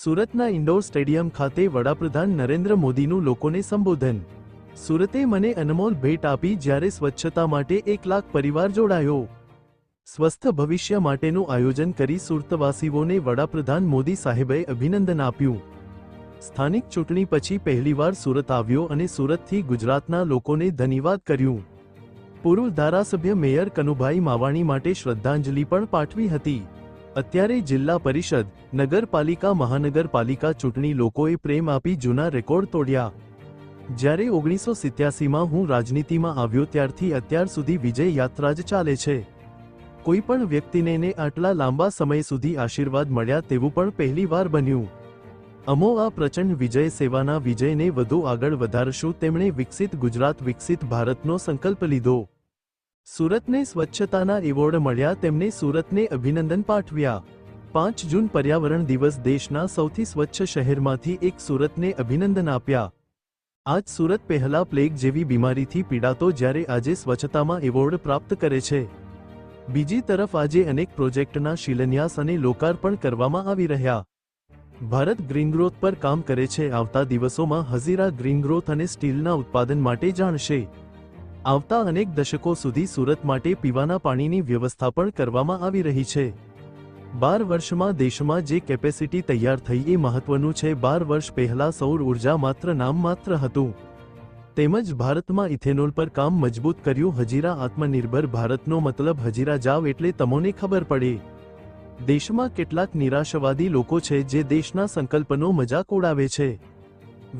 સુરતના indoor stadium ખાતે વડાપ્રધાન નરેન્દ્ર મોદીનું લોકોને સંબોધન। સુરતે મને અનમોલ ભેટ આપી જ્યારે સ્વચ્છતા માટે 1 લાખ પરિવાર જોડાયો। સ્વસ્થ ભવિષ્ય માટેનું આયોજન કરી સુરતવાસીઓને વડાપ્રધાન મોદી સાહેબે અભિનંદન આપ્યું। સ્થાનિક ચૂંટણી પછી પહેલીવાર સુરત આવ્યો અને સુરતથી ગુજરાતના લોકોને ધન્યવાદ કર્યું। પૂર્વ ધારાસભ્ય મેયર કનુભાઈ માવાણી માટે શ્રદ્ધાંજલિ પણ પાઠવી હતી। અત્યારે જિલ્લા પરિષદ, નગરપાલિકા, મહાનગરપાલિકા ચૂંટણી લોકોએ પ્રેમ આપી જૂના રેકોર્ડ તોડ્યા। જ્યારે 1987માં હું રાજનીતિમાં આવ્યો ત્યારથી અત્યાર સુધી વિજય યાત્રા જ ચાલે છે। કોઈ પણ વ્યક્તિને આટલા લાંબા સમય સુધી આશીર્વાદ મળ્યા તેવું પણ પહેલીવાર બન્યું। અમો આ પ્રચંડ વિજય સેવાના વિજયને વધુ આગળ વધારશું। તેમણે વિકસિત ગુજરાત, વિકસિત ભારતનો સંકલ્પ લીધો। સુરતને સ્વચ્છતાના એવોર્ડ મળ્યા, તેમને સુરતને અભિનંદન પાઠવ્યા। 5 જૂન પર્યાવરણ દિવસ, દેશના સૌથી સ્વચ્છ શહેરમાંથી એક સુરતને અભિનંદન આપ્યા। આજ સુરત પહેલા પ્લેગ જેવી બીમારીથી પીડાતો જ્યારે આજે સ્વચ્છતામાં એવોર્ડ પ્રાપ્ત કરે છે। બીજી તરફ આજે અનેક પ્રોજેક્ટના શિલાન્યાસ અને લોકાર્પણ કરવામાં આવી રહ્યા। ભારત ગ્રીન ગ્રોથ પર કામ કરે છે। આવતા દિવસોમાં હઝીરા ગ્રીન ગ્રોથ અને સ્ટીલના ઉત્પાદન માટે જાણશે। આવતા અનેક દશકો સુધી સુરત માટે પીવાના પાણીની વ્યવસ્થા પણ કરવામાં આવી રહી છે। 12 વર્ષમાં દેશમાં જે કેપેસિટી તૈયાર થઈ એ મહત્વનું છે। 12 વર્ષ પહેલા સૌર ઉર્જા માત્ર નામમાત્ર હતું। તેમજ ભારતમાં ઇથેનોલ પર કામ મજબૂત કર્યું। હજીરા આત્મનિર્ભર ભારતનો મતલબ હજીરા જાવ એટલે તમને ખબર પડે। દેશમાં કેટલાક નિરાશાવાદી લોકો છે જે દેશના સંકલ્પનો મજાક ઉડાવે છે।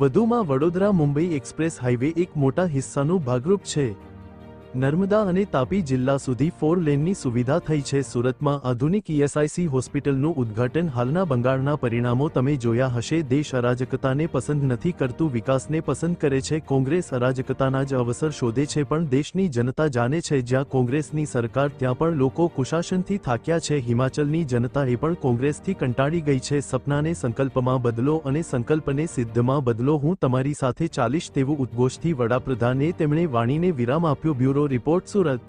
વધુમાં વડોદરા મુંબઈ એક્સપ્રેસ હાઈવે એક મોટા હિસ્સાનું ભાગરૂપ છે। નર્મદા અને તાપી જિલ્લા સુધી 4 લેનની સુવિધા થઈ છે। સુરતમાં આધુનિક ESIC હોસ્પિટલનું ઉદ્ઘાટન। હાલના બંગાળના પરિણામો તમે જોયા હશે। દેશ અરાજકતાને પસંદ નથી કરતું, વિકાસને પસંદ કરે છે। કોંગ્રેસ અરાજકતાના જ અવસર શોધે છે, પણ દેશની જનતા જાણે છે જ્યાં કોંગ્રેસની સરકાર ત્યાં પણ લોકો કુશાસનથી થાક્યા છે। હિમાચલની જનતાએ પણ કોંગ્રેસથી કંટાળી ગઈ છે। સપનાને સંકલ્પમાં બદલો અને સંકલ્પને સિદ્ધમાં બદલો। હું તમારી સાથે ચાલીશ તેવું ઉદ્ઘોષથી વડાપ્રધાને તેમણે વાણીને વિરામ આપ્યો। Bureau report, Surat.